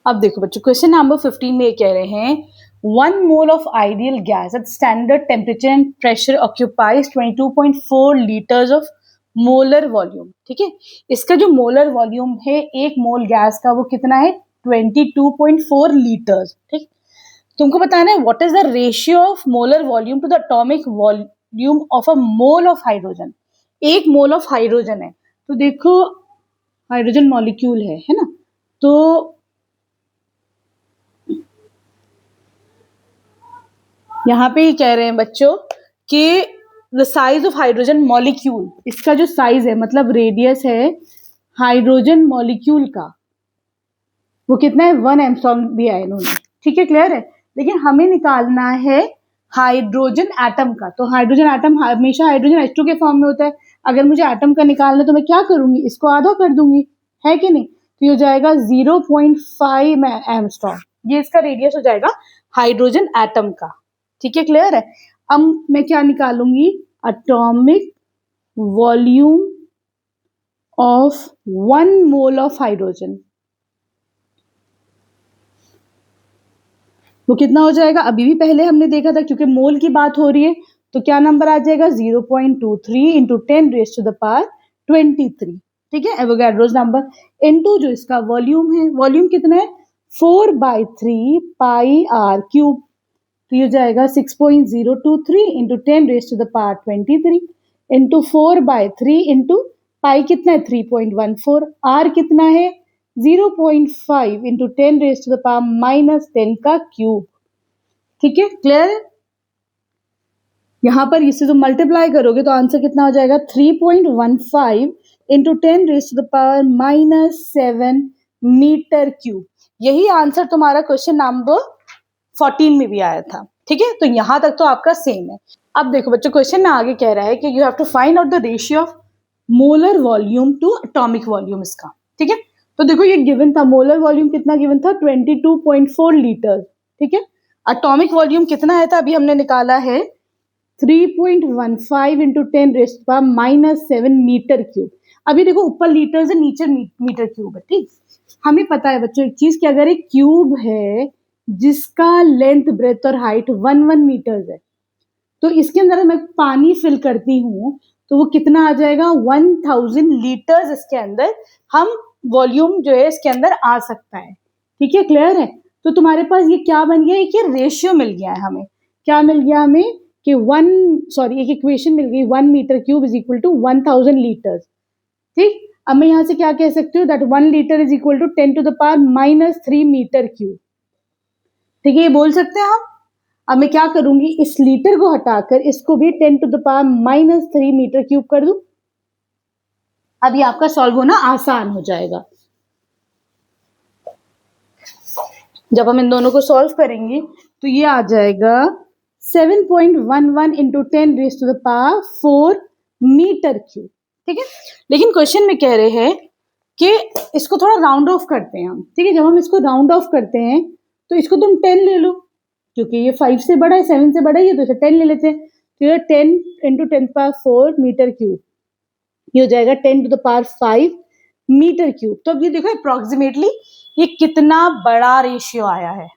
अब देखो बच्चों, क्वेश्चन नंबर 15 में ये कह रहे हैं 1 mole of ideal gas at standard temperature and pressure occupies 22.4 litres of molar volume. ठीक है, इसका जो मोलर वॉल्यूम है एक मोल गैस का वो कितना है 22.4 लीटर्स। ठीक, तुमको बताना है what is the ratio of molar volume to the atomic volume of a mole of hydrogen. एक मोल ऑफ हाइड्रोजन है, तो देखो हाइड्रोजन मॉलिक्यूल है ना, तो यहाँ पे ही कह रहे हैं बच्चों कि the size of hydrogen molecule, इसका जो साइज है मतलब रेडियस है हाइड्रोजन मॉलिक्यूल का, वो कितना है 1 एंगस्ट्रॉम दिया है इन्होंने। ठीक है, क्लियर है। लेकिन हमें निकालना है हाइड्रोजन एटम का, तो हाइड्रोजन एटम हमेशा हाइड्रोजन H2 के फॉर्म में होता है। अगर मुझे एटम का निकालना है तो मैं क्या करूंगी, इसको आधा कर दूंगी, है कि नहीं। तो ये हो जाएगा 0.5 एंगस्ट्रॉम, ये इसका रेडियस हो जाएगा हाइड्रोजन एटम का। ठीक है, क्लियर है। अब मैं क्या निकालूंगी, atomic volume of 1 mole of hydrogen, वो कितना हो जाएगा। अभी भी पहले हमने देखा था, क्योंकि मोल की बात हो रही है तो क्या नंबर आ जाएगा 0.23 इंटू 10⁻23। ठीक है, एवोगाड्रोस नंबर इनटू जो इसका वॉल्यूम है, वॉल्यूम कितना है 4/3 पाई आर क्यूब, तो ये जाएगा 6.023 इंटू 10⁻23 इंटू 4/3 इंटू पाई कितना है 3.14, आर कितना है 0.5 इंटू 10⁻⁻10 का क्यूब। ठीक है, क्लियर है। यहां पर इससे जो मल्टीप्लाई करोगे तो आंसर कितना हो जाएगा 3.15 इंटू 10⁻⁻7 मीटर क्यूब। यही आंसर तुम्हारा क्वेश्चन नंबर 14 में भी आया था। ठीक है, तो यहां तक तो आपका सेम है। अब देखो बच्चों, क्वेश्चन में आगे कह रहा है कि you have to find out the ratio of molar volume to atomic volume इसका। ठीक है, तो देखो ये गिवन था, मोलर वॉल्यूम कितना गिवन था 22.4 लीटर। ठीक है, एटॉमिक वॉल्यूम कितना है था अभी हमने निकाला है 3.15 इंटू 10⁻⁻7 मीटर क्यूब। अभी देखो ऊपर लीटर से नीचे मीटर क्यूब है। ठीक, हमें पता है बच्चों एक चीज कि अगर एक क्यूब है जिसका लेंथ ब्रेथ और हाइट 1 मीटर है, तो इसके अंदर मैं पानी फिल करती हूँ तो वो कितना आ जाएगा 1000 लीटर्स इसके अंदर हम वॉल्यूम जो है इसके अंदर आ सकता है। ठीक है, क्लियर है। तो तुम्हारे पास ये क्या बन गया, एक रेशियो मिल गया है हमें। क्या मिल गया हमें कि एक इक्वेशन मिल गई 1 metre cube is equal to 1000 litres. ठीक, अब मैं यहां से क्या कह सकती हूँ that 1 litre is equal to 10⁻⁻3 metre cube. ठीक है, ये बोल सकते हैं हम। अब मैं क्या करूंगी, इस लीटर को हटाकर इसको भी 10⁻⁻3 मीटर क्यूब कर दूं। अब ये आपका सॉल्व होना आसान हो जाएगा। जब हम इन दोनों को सॉल्व करेंगे तो ये आ जाएगा 7.11 इंटू 10⁻4 मीटर क्यूब। ठीक है, लेकिन क्वेश्चन में कह रहे हैं कि इसको थोड़ा राउंड ऑफ करते हैं हम। ठीक है, जब हम इसको राउंड ऑफ करते हैं तो इसको तुम 10 ले लो, क्योंकि ये 5 से बड़ा है 7 से बड़ा है, तो इसे 10 ले लेते हैं। तो ये 10 इंटू 10⁻4 मीटर क्यूब, ये हो जाएगा 10⁵ मीटर क्यूब। तो अब ये देखो अप्रोक्सीमेटली ये कितना बड़ा रेशियो आया है।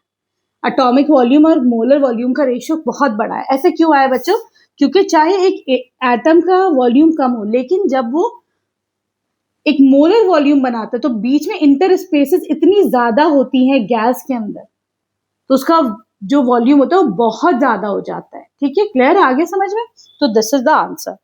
एटॉमिक वॉल्यूम और मोलर वॉल्यूम का रेशियो बहुत बड़ा है। ऐसे क्यों आया बच्चों, क्योंकि चाहे एक एटम का वॉल्यूम कम हो, लेकिन जब वो एक मोलर वॉल्यूम बनाता है तो बीच में इंटर स्पेसेस इतनी ज्यादा होती हैं गैस के अंदर, तो उसका जो वॉल्यूम होता है वो बहुत ज्यादा हो जाता है। ठीक है, क्लियर है आगे समझ में। तो दिस इज द आंसर।